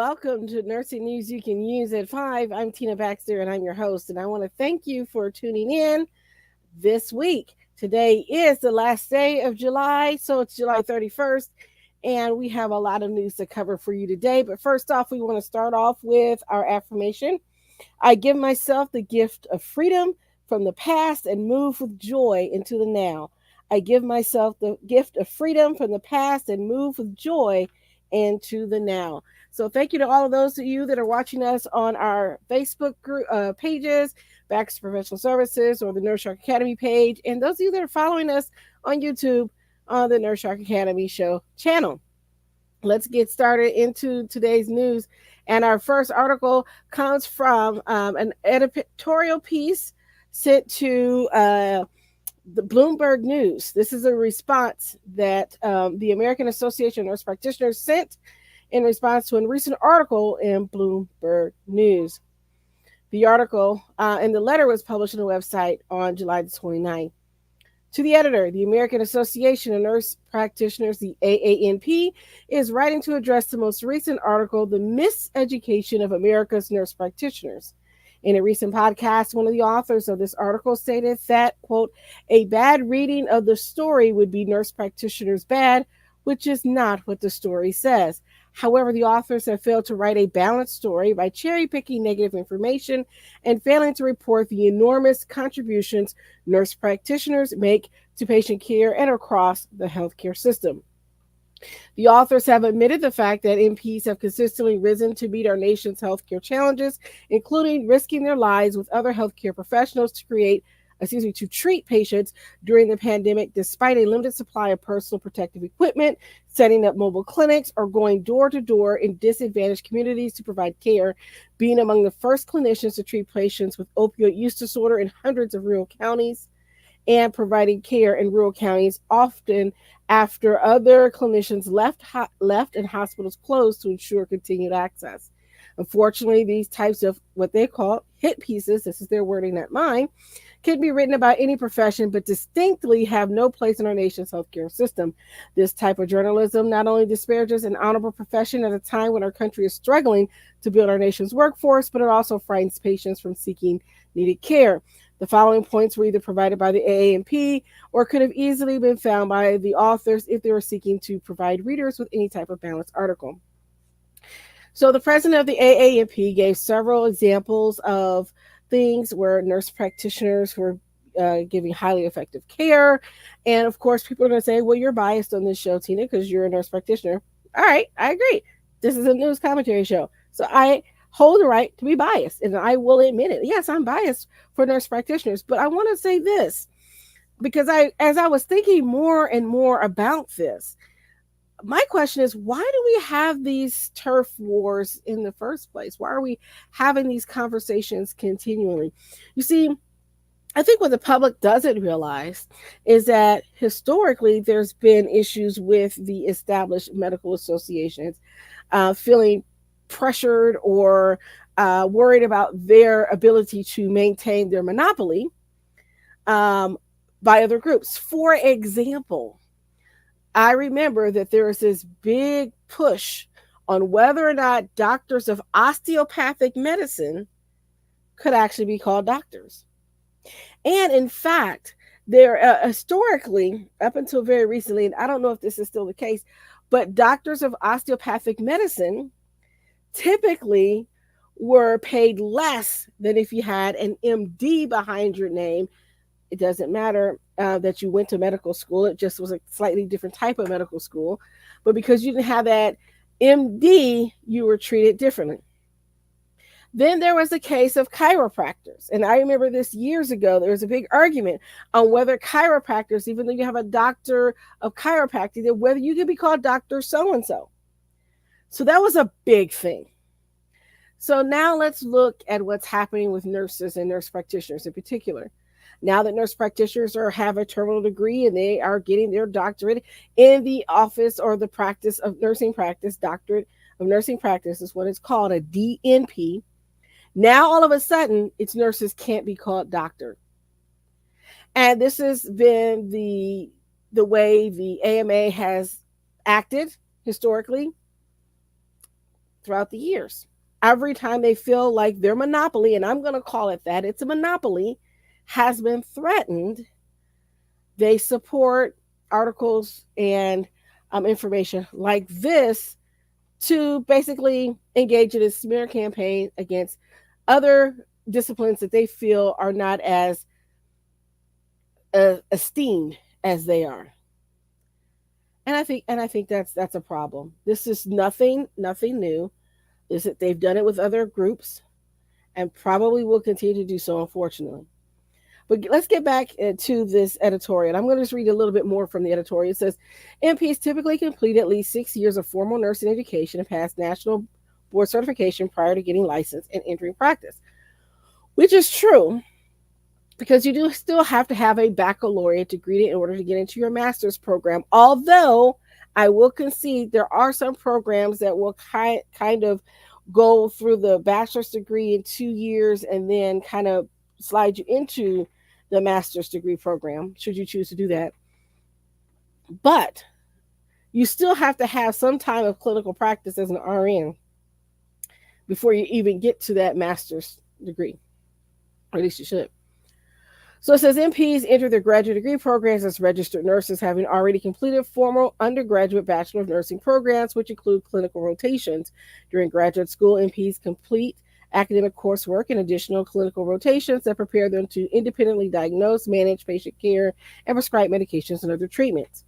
welcome to Nursing News You Can Use at 5. I'm Tina Baxter and I'm your host, and I want to thank you for tuning in this week. Today is the last day of July, so it's July 31st, and we have a lot of news to cover for you today. But first off, we want to start off with our affirmation. I give myself the gift of freedom from the past and move with joy into the now. I give myself the gift of freedom from the past and move with joy into the now. So thank you to all of those of you that are watching us on our Facebook group pages, Baxter Professional Services, or the Nurse Shark Academy page, and those of you that are following us on YouTube on the Nurse Shark Academy show channel. Let's get started into today's news. And our first article comes from an editorial piece sent to the Bloomberg News. This is a response that the American Association of Nurse Practitioners sent in response to a recent article in Bloomberg News. The article and the letter was published on the website on July the 29th. To the editor, the American Association of Nurse Practitioners, the AANP, is writing to address the most recent article, The Miseducation of America's Nurse Practitioners. In a recent podcast, one of the authors of this article stated that, quote, a bad reading of the story would be nurse practitioners bad, which is not what the story says. However, the authors have failed to write a balanced story by cherry-picking negative information and failing to report the enormous contributions nurse practitioners make to patient care and across the healthcare system. The authors have admitted the fact that NPs have consistently risen to meet our nation's healthcare challenges, including risking their lives with other healthcare professionals to treat patients during the pandemic, despite a limited supply of personal protective equipment, setting up mobile clinics, or going door to door in disadvantaged communities to provide care, being among the first clinicians to treat patients with opioid use disorder in hundreds of rural counties, and providing care in rural counties, often after other clinicians left and hospitals closed to ensure continued access. Unfortunately, these types of what they call hit pieces, this is their wording, not mine, can be written about any profession, but distinctly have no place in our nation's healthcare system. This type of journalism not only disparages an honorable profession at a time when our country is struggling to build our nation's workforce, but it also frightens patients from seeking needed care. The following points were either provided by the AANP or could have easily been found by the authors if they were seeking to provide readers with any type of balanced article. So the president of the AANP gave several examples of things where nurse practitioners were giving highly effective care. And of course, people are going to say, well, you're biased on this show, Tina, because you're a nurse practitioner. All right, I agree. This is a news commentary show. So I hold the right to be biased, and I will admit it. Yes, I'm biased for nurse practitioners, but I want to say this because as I was thinking more and more about this, my question is, why do we have these turf wars in the first place? Why are we having these conversations continually? You see, I think what the public doesn't realize is that historically there's been issues with the established medical associations feeling pressured or worried about their ability to maintain their monopoly by other groups. For example, I remember that there was this big push on whether or not doctors of osteopathic medicine could actually be called doctors. And in fact, there historically, up until very recently, and I don't know if this is still the case, but doctors of osteopathic medicine typically were paid less than if you had an MD behind your name. It doesn't matter that you went to medical school. It just was a slightly different type of medical school. But because you didn't have that MD, you were treated differently. Then there was the case of chiropractors. And I remember this years ago, there was a big argument on whether chiropractors, even though you have a doctor of chiropractic, that whether you could be called Dr. So-and-so. So that was a big thing. So now let's look at what's happening with nurses and nurse practitioners in particular. Now that nurse practitioners have a terminal degree and they are getting their doctorate in the office or the practice of nursing practice, doctorate of nursing practice is what it's called, a DNP. Now, all of a sudden, it's nurses can't be called doctor. And this has been the way the AMA has acted historically throughout the years. Every time they feel like their monopoly, and I'm going to call it that, it's a monopoly, has been threatened, they support articles and information like this to basically engage in a smear campaign against other disciplines that they feel are not as esteemed as they are. And I think that's a problem. This is nothing new. Is that they've done it with other groups and probably will continue to do so, unfortunately. But let's get back to this editorial. I'm going to just read a little bit more from the editorial. It says NPs typically complete at least 6 years of formal nursing education and pass national board certification prior to getting licensed and entering practice, which is true because you do still have to have a baccalaureate degree in order to get into your master's program. Although I will concede there are some programs that will kind of go through the bachelor's degree in 2 years and then kind of slide you into the master's degree program, should you choose to do that. But you still have to have some time of clinical practice as an RN before you even get to that master's degree. Or at least you should. So it says NPs enter their graduate degree programs as registered nurses, having already completed formal undergraduate Bachelor of Nursing programs, which include clinical rotations. During graduate school, NPs complete academic coursework and additional clinical rotations that prepare them to independently diagnose, manage patient care, and prescribe medications and other treatments.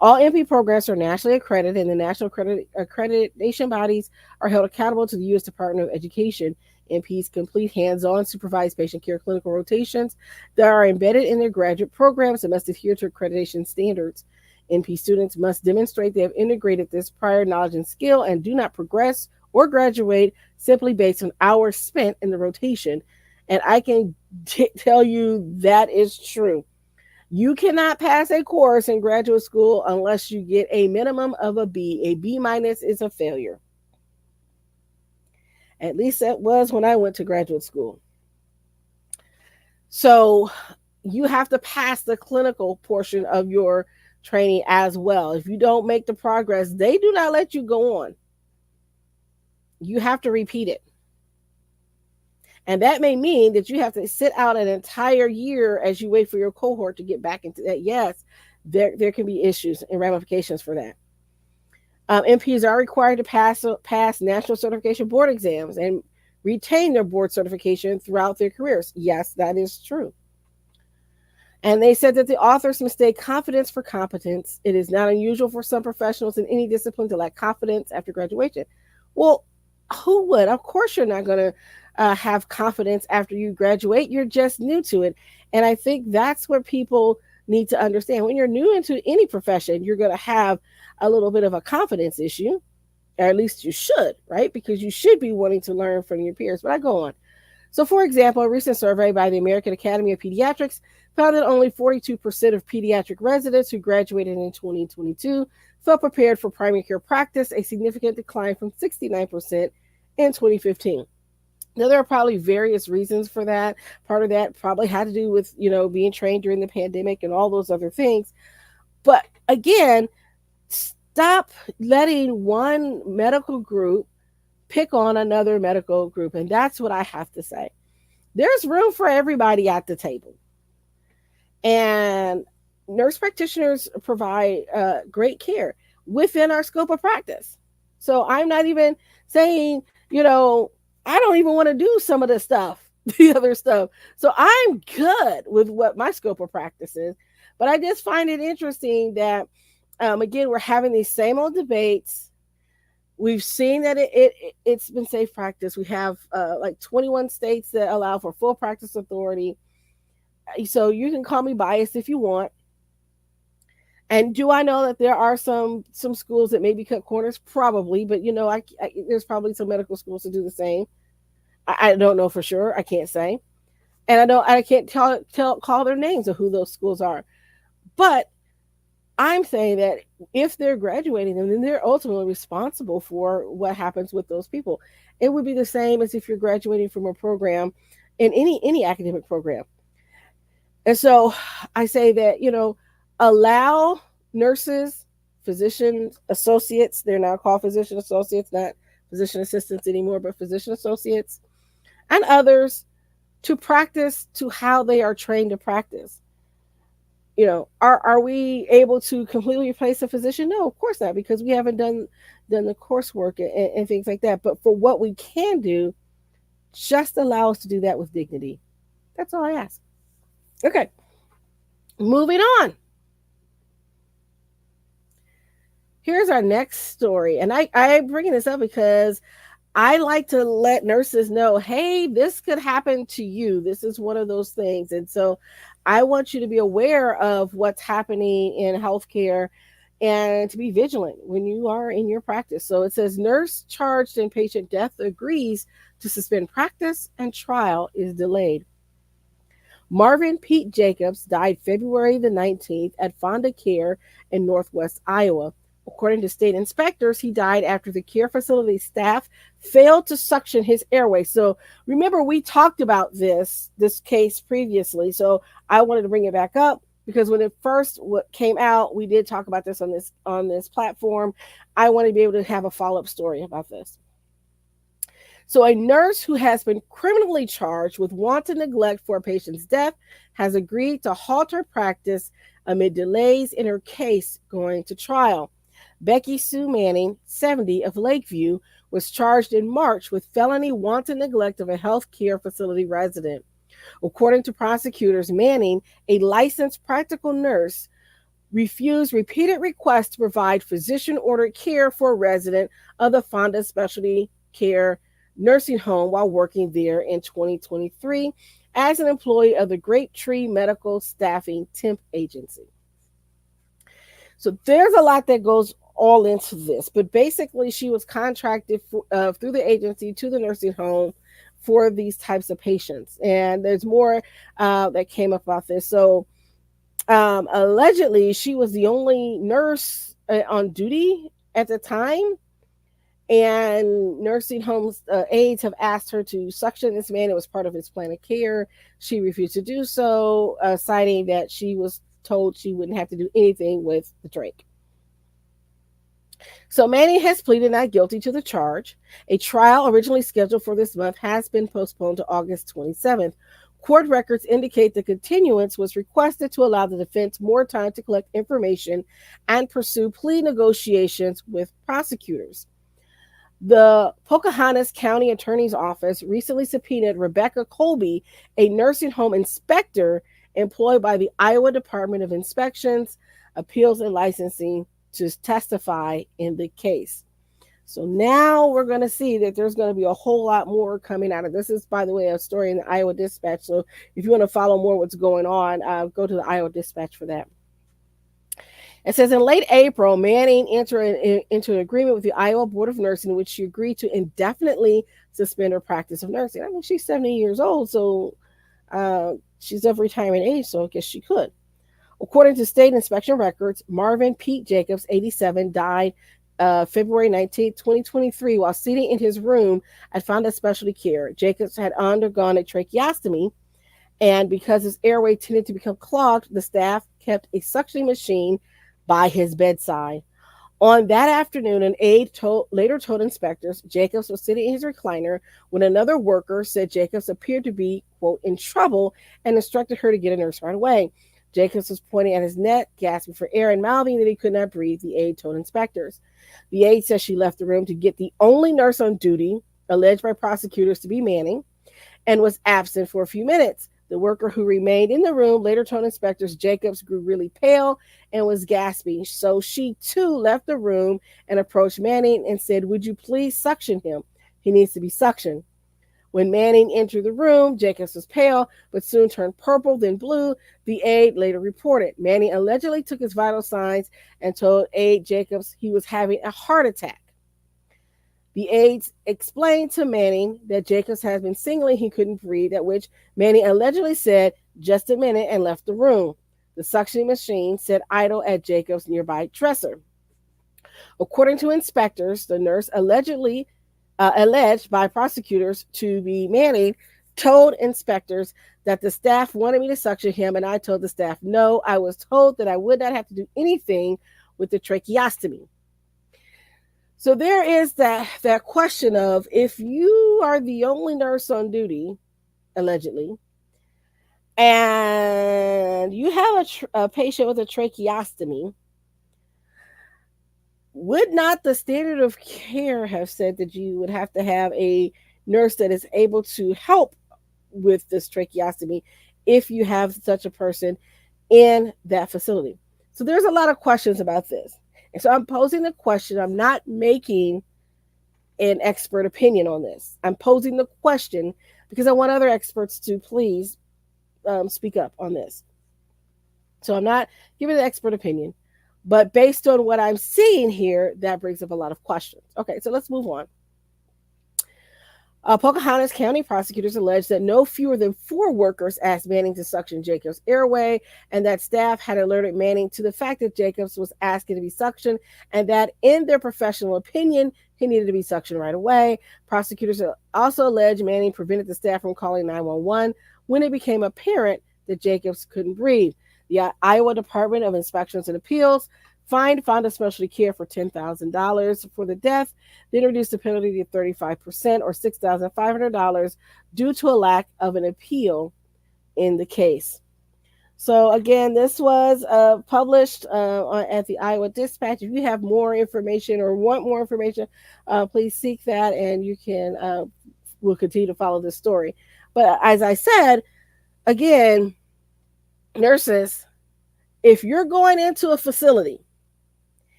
All NP programs are nationally accredited, and the national accreditation bodies are held accountable to the U.S. Department of Education. NPs complete hands-on supervised patient care clinical rotations that are embedded in their graduate programs and must adhere to accreditation standards. NP students must demonstrate they have integrated this prior knowledge and skill and do not progress or graduate simply based on hours spent in the rotation. And I can tell you that is true. You cannot pass a course in graduate school unless you get a minimum of a B. A B minus is a failure. At least that was when I went to graduate school. So you have to pass the clinical portion of your training as well. If you don't make the progress, they do not let you go on. You have to repeat it. And that may mean that you have to sit out an entire year as you wait for your cohort to get back into that. Yes, there can be issues and ramifications for that. NPs are required to pass national certification board exams and retain their board certification throughout their careers. Yes, that is true. And they said that the authors mistake confidence for competence. It is not unusual for some professionals in any discipline to lack confidence after graduation. Well, who would? Of course, you're not going to have confidence after you graduate. You're just new to it. And I think that's what people need to understand. When you're new into any profession, you're going to have a little bit of a confidence issue, or at least you should, right? Because you should be wanting to learn from your peers. But I go on. So, for example, a recent survey by the American Academy of Pediatrics found that only 42% of pediatric residents who graduated in 2022 felt prepared for primary care practice, a significant decline from 69% in 2015. Now, there are probably various reasons for that. Part of that probably had to do with, being trained during the pandemic and all those other things. But again, stop letting one medical group pick on another medical group. And that's what I have to say. There's room for everybody at the table. And nurse practitioners provide great care within our scope of practice. So I'm not even saying, I don't even want to do some of the stuff, the other stuff. So I'm good with what my scope of practice is. But I just find it interesting that, again, we're having these same old debates. We've seen that it's been safe practice. We have like 21 states that allow for full practice authority. So you can call me biased if you want. And do I know that there are some schools that maybe cut corners? Probably, but there's probably some medical schools that do the same. I don't know for sure. I can't say, and I can't call their names of who those schools are. But I'm saying that if they're graduating them, then they're ultimately responsible for what happens with those people. It would be the same as if you're graduating from a program in any academic program. And so I say that, allow nurses, physician associates, they're now called physician associates, not physician assistants anymore, but physician associates and others to practice to how they are trained to practice. Are we able to completely replace a physician? No, of course not, because we haven't done the coursework and things like that. But for what we can do, just allow us to do that with dignity. That's all I ask. Okay, moving on. Here's our next story. And I'm bringing this up because I like to let nurses know, hey, this could happen to you. This is one of those things. And so I want you to be aware of what's happening in healthcare and to be vigilant when you are in your practice. So it says nurse charged in patient death agrees to suspend practice and trial is delayed. Marvin Pete Jacobs died February the 19th at Fonda Care in Northwest Iowa. According to state inspectors, he died after the care facility staff failed to suction his airway. So remember, we talked about this case previously. So I wanted to bring it back up because when it first came out, we did talk about this on this platform. I want to be able to have a follow-up story about this. So a nurse who has been criminally charged with wanton neglect for a patient's death has agreed to halt her practice amid delays in her case going to trial. Becky Sue Manning, 70, of Lakeview, was charged in March with felony wanton neglect of a health care facility resident. According to prosecutors, Manning, a licensed practical nurse, refused repeated requests to provide physician-ordered care for a resident of the Fonda Specialty Care nursing home while working there in 2023 as an employee of the Grape Tree Medical Staffing Temp Agency. So there's a lot that goes all into this, but basically she was contracted through the agency to the nursing home for these types of patients. And there's more that came up about this. So allegedly she was the only nurse on duty at the time. And nursing homes aides have asked her to suction this man. It was part of his plan of care. She refused to do so, citing that she was told she wouldn't have to do anything with the drink. So Manning has pleaded not guilty to the charge. A trial originally scheduled for this month has been postponed to August 27th. Court records indicate the continuance was requested to allow the defense more time to collect information and pursue plea negotiations with prosecutors. The Pocahontas County Attorney's Office recently subpoenaed Rebecca Colby, a nursing home inspector employed by the Iowa Department of Inspections, Appeals, and Licensing, to testify in the case. So now we're going to see that there's going to be a whole lot more coming out of this. Is, by the way, a story in the Iowa Dispatch. So if you want to follow more what's going on, go to the Iowa Dispatch for that. It says in late April, Manning entered into an agreement with the Iowa Board of Nursing in which she agreed to indefinitely suspend her practice of nursing. I mean, she's 70 years old, so she's of retirement age, so I guess she could. According to state inspection records, Marvin Pete Jacobs, 87, died February 19, 2023, while sitting in his room at Fonda Specialty Care. Jacobs had undergone a tracheostomy, and because his airway tended to become clogged, the staff kept a suctioning machine by his bedside. On that afternoon, an aide later told inspectors Jacobs was sitting in his recliner when another worker said Jacobs appeared to be, quote, in trouble and instructed her to get a nurse right away. Jacobs was pointing at his neck, gasping for air, and mouthing that he could not breathe, the aide told inspectors. The aide says she left the room to get the only nurse on duty, alleged by prosecutors to be Manning, and was absent for a few minutes. The worker who remained in the room later told inspectors Jacobs grew really pale and was gasping. So she, too, left the room and approached Manning and said, "Would you please suction him? He needs to be suctioned." When Manning entered the room, Jacobs was pale, but soon turned purple, then blue, the aide later reported. Manning allegedly took his vital signs and told aide Jacobs he was having a heart attack. The aides explained to Manning that Jacobs had been signaling he couldn't breathe, at which Manning allegedly said, "Just a minute," and left the room. The suctioning machine sat idle at Jacobs' nearby dresser. According to inspectors, the nurse alleged by prosecutors to be Manning told inspectors that the staff wanted me to suction him, and I told the staff no. I was told that I would not have to do anything with the tracheostomy. So there is that question of, if you are the only nurse on duty, allegedly, and you have a patient with a tracheostomy, would not the standard of care have said that you would have to have a nurse that is able to help with this tracheostomy if you have such a person in that facility? So there's a lot of questions about this. And so I'm posing the question. I'm not making an expert opinion on this. I'm posing the question because I want other experts to please speak up on this. So I'm not giving an expert opinion, but based on what I'm seeing here, that brings up a lot of questions. Okay, so let's move on. Pocahontas County prosecutors alleged that no fewer than 4 workers asked Manning to suction Jacobs' airway, and that staff had alerted Manning to the fact that Jacobs was asking to be suctioned, and that in their professional opinion, he needed to be suctioned right away. Prosecutors also alleged Manning prevented the staff from calling 911 when it became apparent that Jacobs couldn't breathe. The Iowa Department of Inspections and Appeals fined Fonda Specialty Care for $10,000 for the death, then reduced the penalty to 35% or $6,500 due to a lack of an appeal in the case. So again, this was published at the Iowa Dispatch. If you have more information or want more information, please seek that, and you can we'll continue to follow this story. But as I said, again, nurses, if you're going into a facility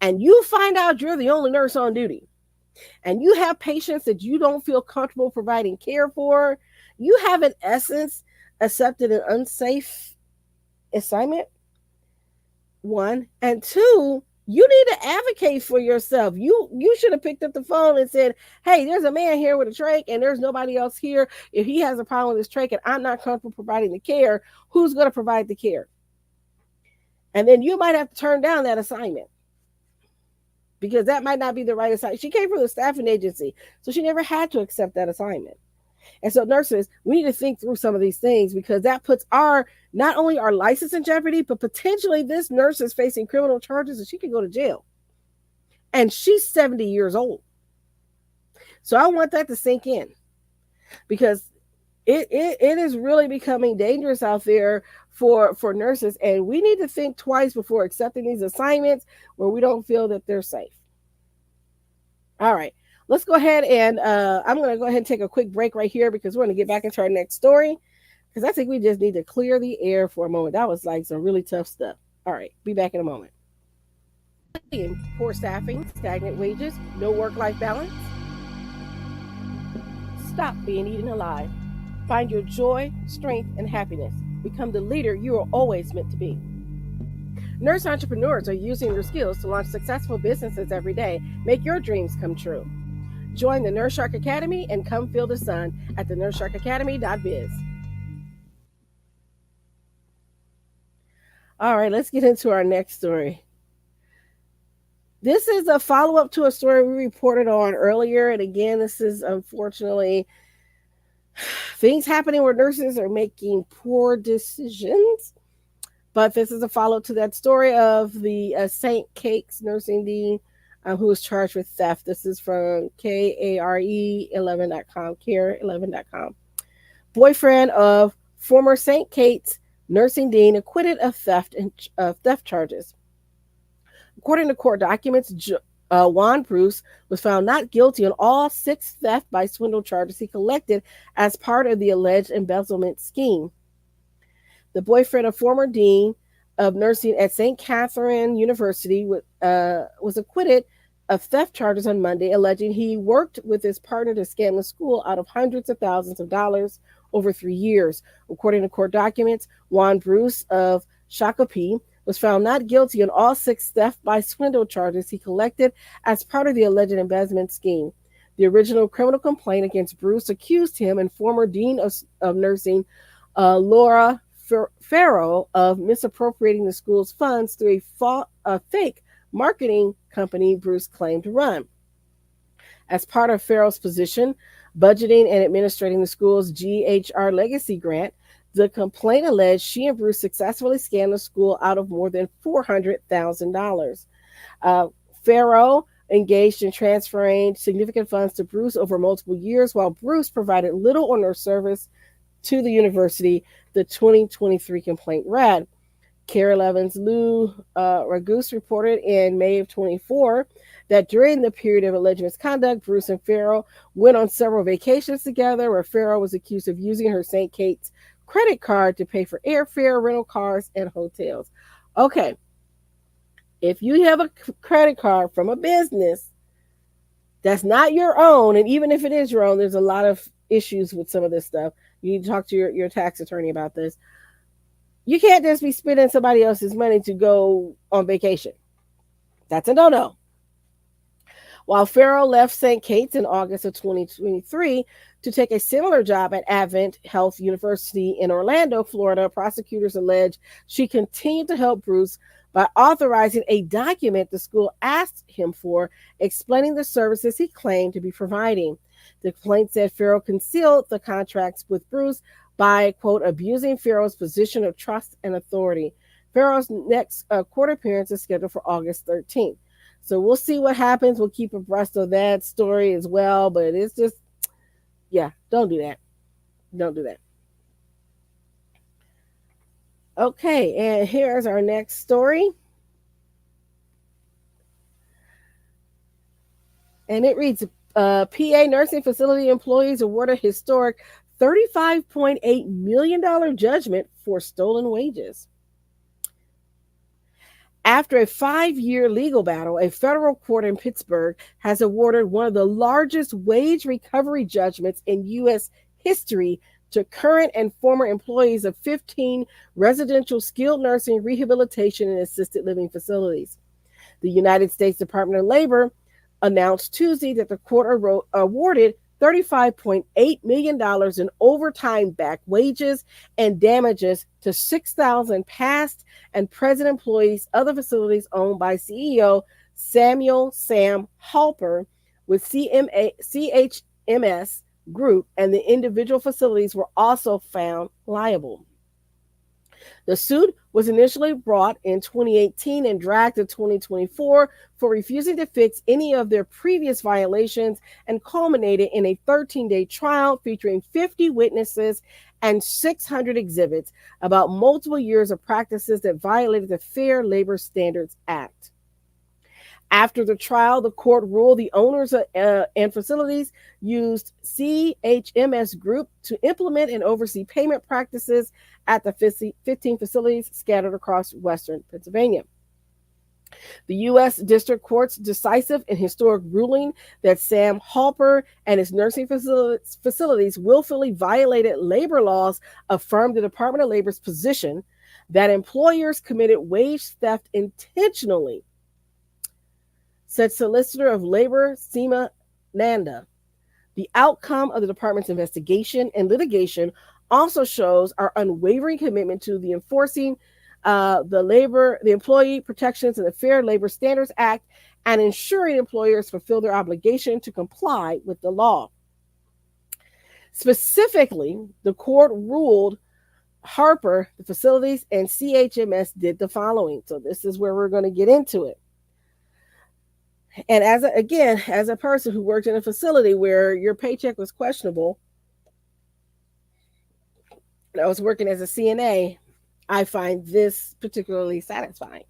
and you find out you're the only nurse on duty, and you have patients that you don't feel comfortable providing care for, you have in essence accepted an unsafe assignment. 1, and 2, you need to advocate for yourself. You should have picked up the phone and said, hey, there's a man here with a trach and there's nobody else here. If he has a problem with his trach and I'm not comfortable providing the care, who's going to provide the care? And then you might have to turn down that assignment, because that might not be the right assignment. She came from the staffing agency, so she never had to accept that assignment. And so nurses, we need to think through some of these things, because that puts not only our license in jeopardy, but potentially this nurse is facing criminal charges and she could go to jail. And she's 70 years old. So I want that to sink in, because it is really becoming dangerous out there for nurses, and we need to think twice before accepting these assignments where we don't feel that they're safe. All right, let's go ahead and I'm going to go ahead and take a quick break right here, because we're going to get back into our next story, because I think we just need to clear the air for a moment. That was like some really tough stuff. All right, be back in a moment. Poor staffing, stagnant wages, no work-life balance. Stop being eaten alive. Find your joy, strength, and happiness. Become the leader you are always meant to be. Nurse entrepreneurs are using their skills to launch successful businesses every day. Make your dreams come true. Join the Nurse Shark Academy and come feel the sun at the nursesharkacademy.biz. All right, let's get into our next story. This is a follow-up to a story we reported on earlier. And again, this is unfortunately things happening where nurses are making poor decisions. But this is a follow-up to that story of the St. Kate's nursing dean who was charged with theft. This is from KARE11.com, care11.com. Boyfriend of former St. Kate's nursing dean acquitted of theft charges. According to court documents, Juan Bruce was found not guilty on all 6 theft by swindle charges he collected as part of the alleged embezzlement scheme. The boyfriend of former dean of nursing at St. Catherine University was acquitted of theft charges on Monday, alleging he worked with his partner to scam the school out of hundreds of thousands of dollars over 3 years. According to court documents, Juan Bruce of Shakopee was found not guilty on all 6 theft by swindle charges he collected as part of the alleged embezzlement scheme. The original criminal complaint against Bruce accused him and former dean of nursing, Laura Farrell, of misappropriating the school's funds through a fake marketing company Bruce claimed to run. As part of Farrell's position, budgeting and administrating the school's GHR Legacy Grant, the complaint alleged she and Bruce successfully scammed the school out of more than $400,000. Farrell engaged in transferring significant funds to Bruce over multiple years, while Bruce provided little or no service to the university, the 2023 complaint read. KARE 11's Lou Raguse reported in May of 24 that during the period of alleged misconduct, Bruce and Farrell went on several vacations together, where Farrell was accused of using her St. Kate's credit card to pay for airfare, rental cars, and hotels. Okay, if you have a credit card from a business that's not your own, and even if it is your own, there's a lot of issues with some of this stuff. You need to talk to your tax attorney about this. You can't just be spending somebody else's money to go on vacation. That's a no-no. While Farrell left St. Kate's in August of 2023 to take a similar job at Advent Health University in Orlando, Florida, prosecutors allege she continued to help Bruce by authorizing a document the school asked him for, explaining the services he claimed to be providing. The complaint said Farrell concealed the contracts with Bruce by, quote, abusing Farrell's position of trust and authority. Farrell's next court appearance is scheduled for August 13th. So we'll see what happens. We'll keep abreast of that story as well. But it's just, yeah, don't do that. Don't do that. Okay, and here's our next story. And it reads, PA nursing facility employees awarded historic $35.8 million judgment for stolen wages. After a 5-year legal battle, a federal court in Pittsburgh has awarded one of the largest wage recovery judgments in U.S. history to current and former employees of 15 residential skilled nursing, rehabilitation, and assisted living facilities. The United States Department of Labor announced Tuesday that the court awarded $35.8 million in overtime back wages and damages to 6,000 past and present employees of the facilities owned by CEO Samuel Sam Halper with CHMS Group, and the individual facilities were also found liable. The suit was initially brought in 2018 and dragged to 2024 for refusing to fix any of their previous violations, and culminated in a 13-day trial featuring 50 witnesses and 600 exhibits about multiple years of practices that violated the Fair Labor Standards Act. After the trial, the court ruled the owners and facilities used CHMS Group to implement and oversee payment practices at the 15 facilities scattered across Western Pennsylvania. The U.S. District Court's decisive and historic ruling that Sam Halper and his nursing facilities willfully violated labor laws affirmed the Department of Labor's position that employers committed wage theft intentionally, said Solicitor of Labor Seema Nanda. The outcome of the department's investigation and litigation also shows our unwavering commitment to the enforcing the Employee Protections and the Fair Labor Standards Act, and ensuring employers fulfill their obligation to comply with the law. Specifically, the court ruled Halper, the facilities, and CHMS did the following. So this is where we're going to get into it. And as a person who worked in a facility where your paycheck was questionable, and I was working as a CNA, I find this particularly satisfying.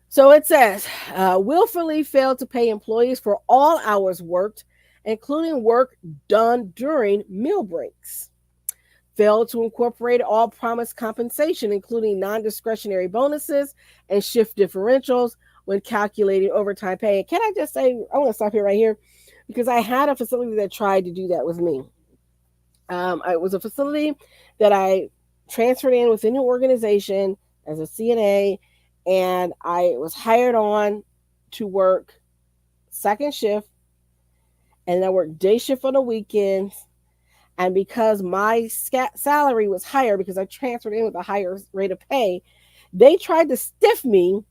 So it says, willfully failed to pay employees for all hours worked, including work done during meal breaks. Failed to incorporate all promised compensation, including non-discretionary bonuses and shift differentials when calculating overtime pay. And can I just say, I want to stop here right here, because I had a facility that tried to do that with me. It was a facility that I transferred in within the organization as a CNA, and I was hired on to work second shift, and I worked day shift on the weekends. And because my salary was higher, because I transferred in with a higher rate of pay, they tried to stiff me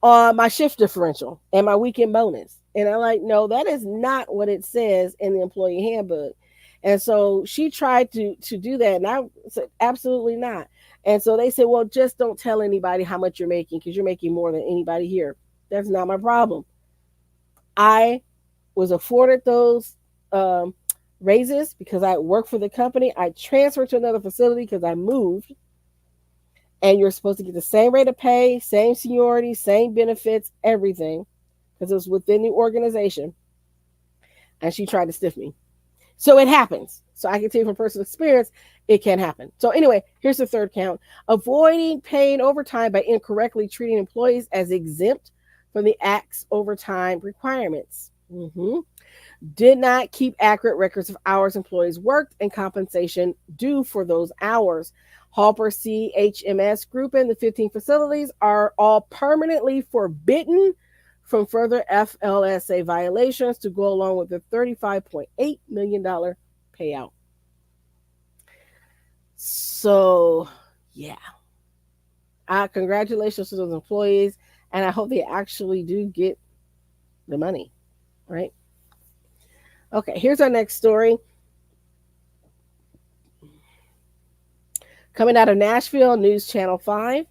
on my shift differential and my weekend bonus. And I'm like, no, that is not what it says in the employee handbook. And so she tried to do that. And I said, absolutely not. And so they said, well, just don't tell anybody how much you're making, because you're making more than anybody here. That's not my problem. I was afforded those um, raises because I work for the company. I transferred to another facility because I moved, and you're supposed to get the same rate of pay, same seniority, same benefits, everything, because it was within the organization. And she tried to stiff me. So it happens. So I can tell you from personal experience, it can happen. So anyway, here's the third count: avoiding paying overtime by incorrectly treating employees as exempt from the Act's overtime requirements. Mm-hmm. Did not keep accurate records of hours employees worked and compensation due for those hours. Halper CHMS Group and the 15 facilities are all permanently forbidden from further FLSA violations to go along with the $35.8 million payout. So, yeah. Congratulations to those employees, and I hope they actually do get the money, right? Okay, here's our next story. Coming out of Nashville, News Channel 5.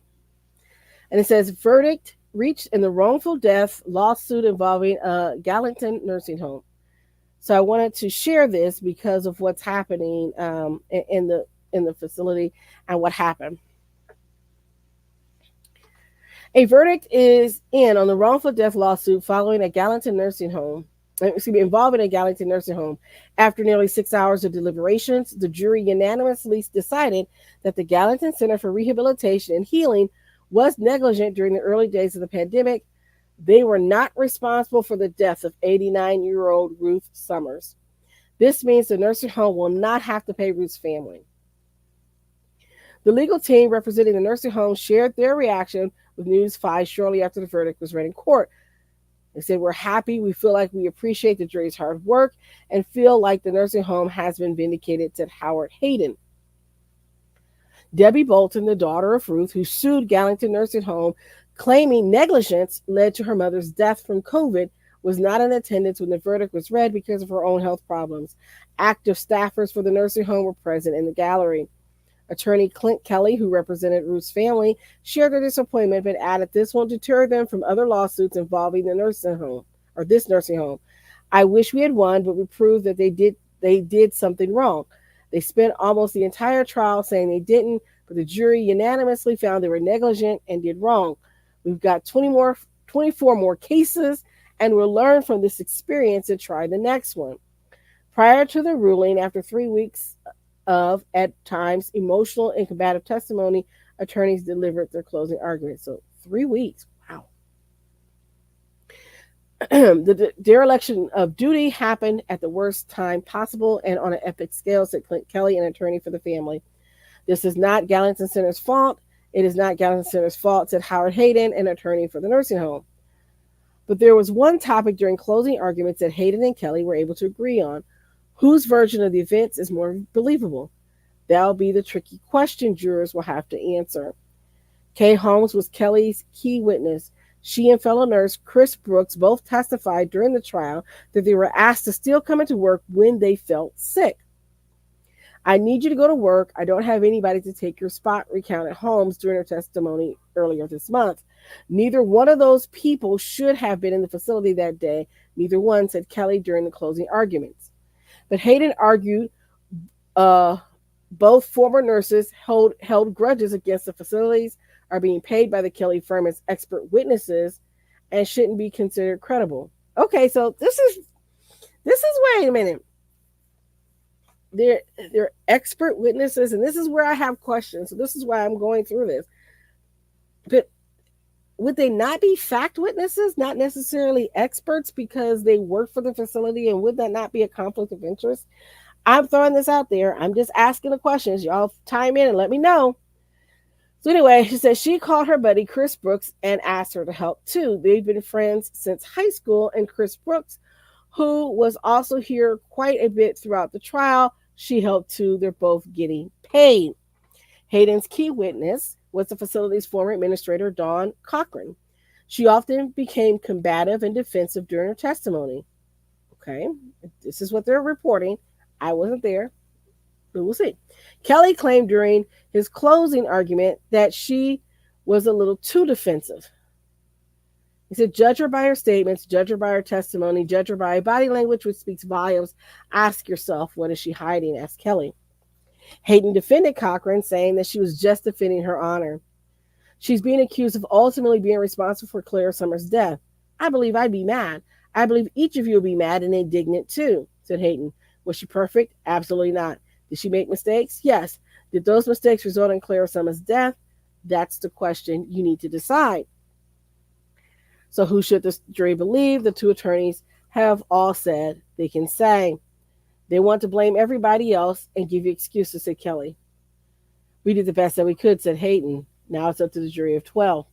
And it says, verdict reached in the wrongful death lawsuit involving a Gallatin nursing home. So I wanted to share this because of what's happening in the facility and what happened. A verdict is in on the wrongful death lawsuit following a Gallatin nursing home. Involving a Gallatin nursing home. After nearly 6 hours of deliberations, the jury unanimously decided that the Gallatin Center for Rehabilitation and Healing was negligent during the early days of the pandemic. They were not responsible for the death of 89-year-old Ruth Summers. This means the nursing home will not have to pay Ruth's family. The legal team representing the nursing home shared their reaction with News 5 shortly after the verdict was read in court. They said, we're happy. We feel like we appreciate the jury's hard work and feel like the nursing home has been vindicated, said Howard Hayden. Debbie Bolton, the daughter of Ruth, who sued Gallatin Nursing Home, claiming negligence led to her mother's death from COVID, was not in attendance when the verdict was read because of her own health problems. Active staffers for the nursing home were present in the gallery. Attorney Clint Kelly, who represented Ruth's family, shared their disappointment but added this won't deter them from other lawsuits involving the nursing home or this nursing home. I wish we had won, but we proved that they did something wrong. They spent almost the entire trial saying they didn't, but the jury unanimously found they were negligent and did wrong. We've got 24 more cases, and we'll learn from this experience and try the next one. Prior to the ruling, after 3 weeks of, at times, emotional and combative testimony, attorneys delivered their closing argument. So 3 weeks. Wow. The dereliction of duty happened at the worst time possible and on an epic scale, said Clint Kelly, an attorney for the family. This is not Gallatin Center's fault. It is not Gallatin Center's fault, said Howard Hayden, an attorney for the nursing home. But there was one topic during closing arguments that Hayden and Kelly were able to agree on. Whose version of the events is more believable? That'll be the tricky question jurors will have to answer. Kay Holmes was Kelly's key witness. She and fellow nurse Chris Brooks both testified during the trial that they were asked to still come into work when they felt sick. I need you to go to work. I don't have anybody to take your spot, recounted Holmes during her testimony earlier this month. Neither one of those people should have been in the facility that day. Neither one, said Kelly during the closing arguments. But Hayden argued both former nurses held grudges against the facilities, are being paid by the Kelly firm as expert witnesses, and shouldn't be considered credible. Okay, so this is wait a minute. They're expert witnesses, and this is where I have questions. So this is why I'm going through this. But would they not be fact witnesses, not necessarily experts because they work for the facility, and would that not be a conflict of interest? I'm throwing this out there. I'm just asking the questions. Y'all chime in and let me know. So anyway, she said she called her buddy Chris Brooks and asked her to help too. They've been friends since high school, and Chris Brooks, who was also here quite a bit throughout the trial, she helped too. They're both getting paid. Hayden's key witness was the facility's former administrator, Dawn Cochran. She often became combative and defensive during her testimony. Okay, this is what they're reporting. I wasn't there, but we'll see. Kelly claimed during his closing argument that she was a little too defensive. He said, judge her by her statements, judge her by her testimony, judge her by her body language, which speaks volumes. Ask yourself, what is she hiding? Asked Kelly. Hayden defended Cochran, saying that she was just defending her honor. She's being accused of ultimately being responsible for Claire Summers' death. I believe I'd be mad. I believe each of you will be mad and indignant too, said Hayden. Was she perfect? Absolutely not. Did she make mistakes? Yes. Did those mistakes result in Claire Summers' death? That's the question you need to decide. So who should the jury believe? The two attorneys have all said they can say. They want to blame everybody else and give you excuses, said Kelly. We did the best that we could, said Hayden. Now it's up to the jury of 12.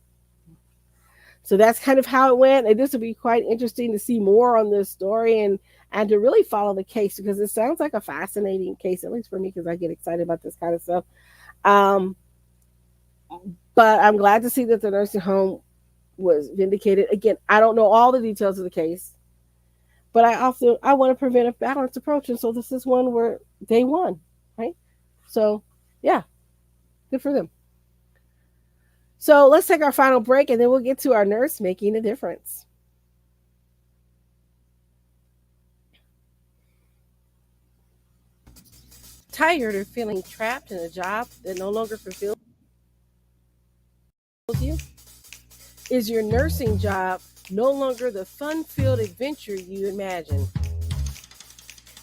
So that's kind of how it went. And this will be quite interesting to see more on this story and to really follow the case, because it sounds like a fascinating case, at least for me, because I get excited about this kind of stuff. But I'm glad to see that the nursing home was vindicated. Again, I don't know all the details of the case, but I want to prevent a balanced approach. And so this is one where they won, right? So yeah, good for them. So let's take our final break and then we'll get to our nurse making a difference. Tired of feeling trapped in a job that no longer fulfills you? Is your nursing job no longer the fun-filled adventure you imagined?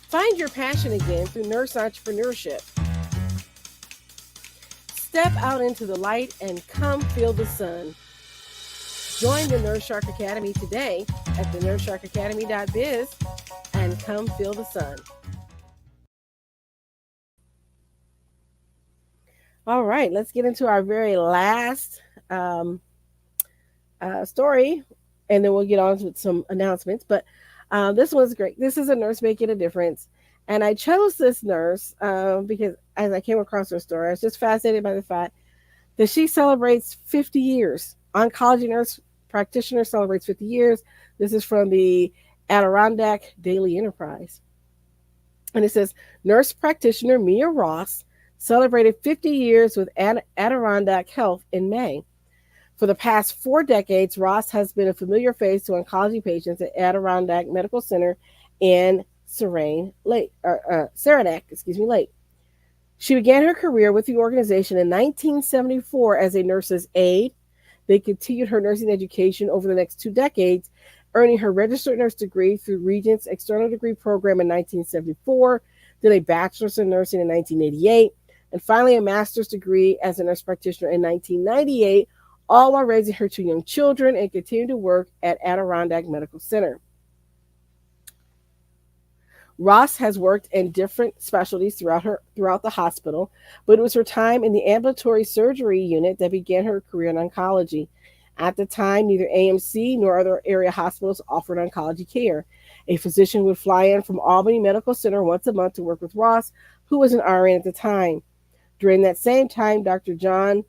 Find your passion again through nurse entrepreneurship. Step out into the light and come feel the sun. Join the Nurse Shark Academy today at thenurssharkacademy.biz and come feel the sun. All right, let's get into our very last story, and then we'll get on with some announcements. But this one's great. This is a nurse making a difference. And I chose this nurse because as I came across her story, I was just fascinated by the fact that she celebrates 50 years. Oncology nurse practitioner celebrates 50 years. This is from the Adirondack Daily Enterprise. And it says, nurse practitioner Mia Ross celebrated 50 years with Adirondack Health in May. For the past 4 decades, Ross has been a familiar face to oncology patients at Adirondack Medical Center in Saranac Lake. She began her career with the organization in 1974 as a nurse's aide. They continued her nursing education over the next 2 decades, earning her registered nurse degree through Regents External Degree Program in 1974, then a bachelor's in nursing in 1988, and finally a master's degree as a nurse practitioner in 1998, all while raising her 2 young children and continuing to work at Adirondack Medical Center. Ross has worked in different specialties throughout the hospital, but it was her time in the ambulatory surgery unit that began her career in oncology. At the time, neither AMC nor other area hospitals offered oncology care. A physician would fly in from Albany Medical Center once a month to work with Ross, who was an RN at the time. During that same time, Dr. John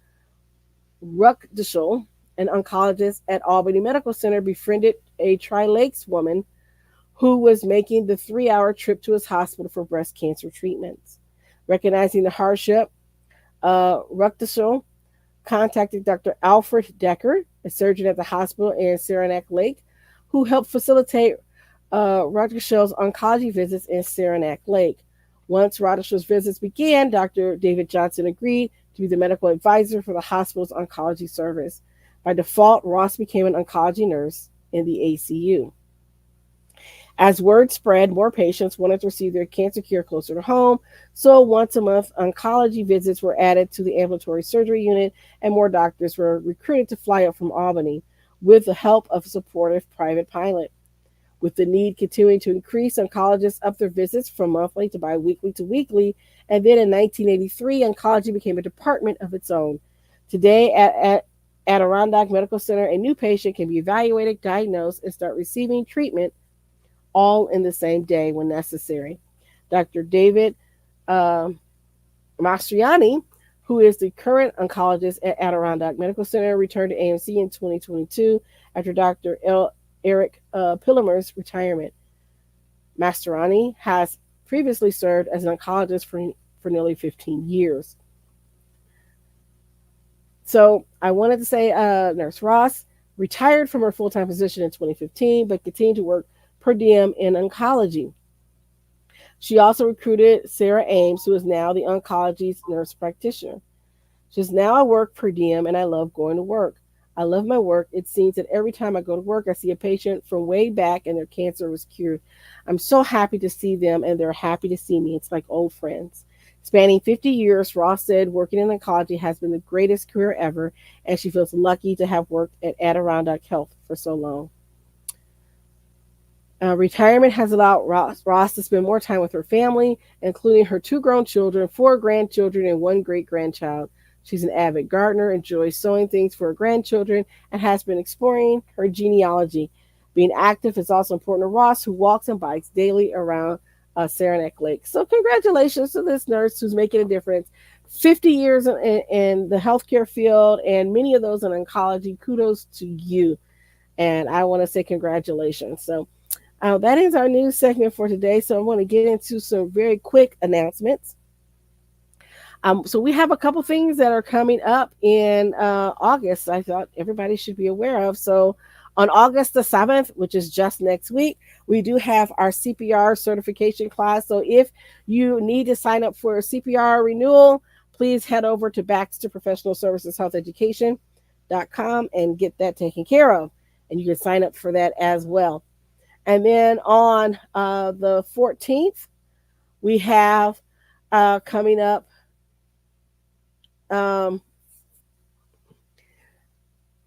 Ruckdischel, an oncologist at Albany Medical Center, befriended a Tri-Lakes woman who was making the 3-hour trip to his hospital for breast cancer treatments. Recognizing the hardship, Ruckdischel contacted Dr. Alfred Decker, a surgeon at the hospital in Saranac Lake, who helped facilitate Ruckdischel's oncology visits in Saranac Lake. Once Ruckdischel's visits began, Dr. David Johnson agreed to be the medical advisor for the hospital's oncology service. By default, Ross became an oncology nurse in the ACU. As word spread, more patients wanted to receive their cancer care closer to home, so once a month oncology visits were added to the ambulatory surgery unit, and more doctors were recruited to fly up from Albany with the help of a supportive private pilot. With the need continuing to increase, oncologists upped their visits from monthly to biweekly to weekly, and then in 1983, oncology became a department of its own. Today, at Adirondack Medical Center, a new patient can be evaluated, diagnosed, and start receiving treatment all in the same day when necessary. Dr. David Mastriani, who is the current oncologist at Adirondack Medical Center, returned to AMC in 2022 after Dr. Eric Pillemer's retirement. Mastriani has previously served as an oncologist for nearly 15 years. So I wanted to say, Nurse Ross, retired from her full-time position in 2015, but continued to work per diem in oncology. She also recruited Sarah Ames, who is now the oncology's nurse practitioner. She says, now I work per diem and I love going to work. I love my work. It seems that every time I go to work, I see a patient from way back and their cancer was cured. I'm so happy to see them and they're happy to see me. It's like old friends. Spanning 50 years, Ross said working in oncology has been the greatest career ever, and she feels lucky to have worked at Adirondack Health for so long. Retirement has allowed Ross to spend more time with her family, including her 2 grown children, 4 grandchildren, and 1 great grandchild. She's an avid gardener, enjoys sewing things for her grandchildren, and has been exploring her genealogy. Being active is also important to Ross, who walks and bikes daily around Saranac Lake. So congratulations to this nurse who's making a difference. 50 years in the healthcare field and many of those in oncology. Kudos to you. And I want to say congratulations. So that is our news segment for today. So I want to get into some very quick announcements. So we have a couple things that are coming up in August. I thought everybody should be aware of. So on August the 7th, which is just next week, we do have our CPR certification class. So if you need to sign up for a CPR renewal, please head over to Baxter Professional Services Health Education.com and get that taken care of. And you can sign up for that as well. And then on the 14th, we have coming up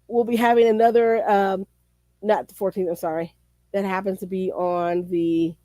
we'll be having another, not the 14th, I'm sorry. That happens to be on the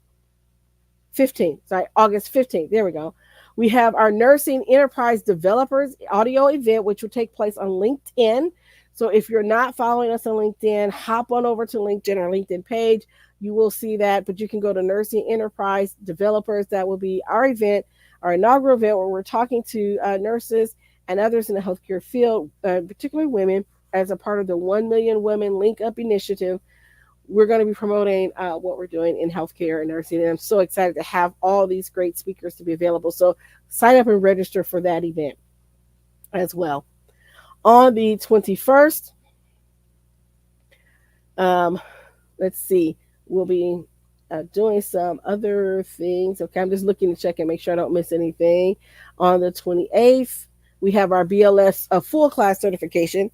15th. Sorry, August 15th. There we go. We have our Nursing Enterprise Developers audio event, which will take place on LinkedIn. So if you're not following us on LinkedIn, hop on over to LinkedIn, our LinkedIn page. You will see that, but you can go to Nursing Enterprise Developers. That will be our event, our inaugural event, where we're talking to nurses and others in the healthcare field, particularly women, as a part of the 1 Million Women Link Up Initiative. We're going to be promoting what we're doing in healthcare and nursing, and I'm so excited to have all these great speakers to be available. So sign up and register for that event as well. On the 21st, let's see, we'll be doing some other things. Okay, I'm just looking to check and make sure I don't miss anything. On the 28th, we have our BLS full class certification.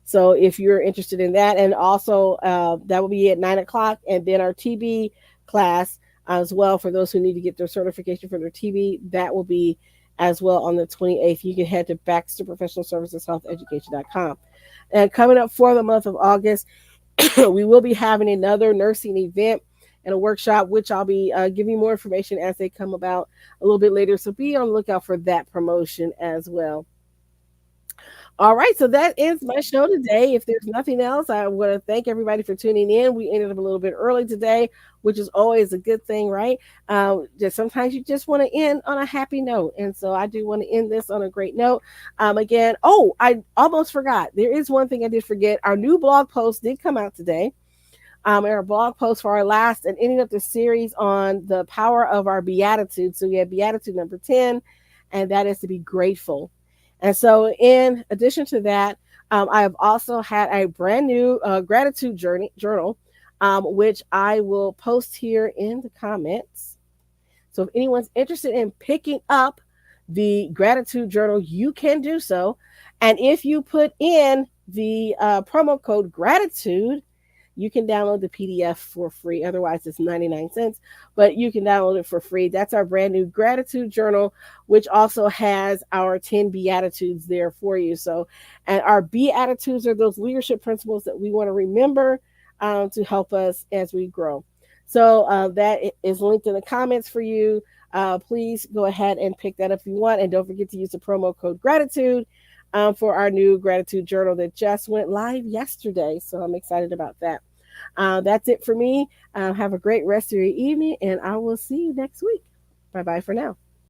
So if you're interested in that, and also that will be at 9:00, and then our TB class as well for those who need to get their certification for their TB, that will be as well on the 28th. You can head to Baxter Professional Services Health Education.com. And coming up for the month of August, we will be having another nursing event and a workshop, which I'll be giving more information as they come about a little bit later. So be on the lookout for that promotion as well. All right, so that is my show today. If there's nothing else, I want to thank everybody for tuning in. We ended up a little bit early today, which is always a good thing, right? Just sometimes you just want to end on a happy note, and so I do want to end this on a great note. Again, I almost forgot. There is one thing I did forget. Our new blog post did come out today. Our blog post for our last and ending up the series on the power of our beatitude. So we have beatitude number 10, and that is to be grateful. And so in addition to that, I have also had a brand new gratitude journal, which I will post here in the comments. So if anyone's interested in picking up the gratitude journal, you can do so. And if you put in the promo code gratitude, you can download the PDF for free. Otherwise, it's 99 cents, but you can download it for free. That's our brand new gratitude journal, which also has our 10 Beatitudes there for you. So, and our Beatitudes are those leadership principles that we want to remember to help us as we grow. So that is linked in the comments for you. Please go ahead and pick that up if you want. And don't forget to use the promo code gratitude for our new gratitude journal that just went live yesterday. So I'm excited about that. That's it for me. Have a great rest of your evening, and I will see you next week. Bye-bye for now.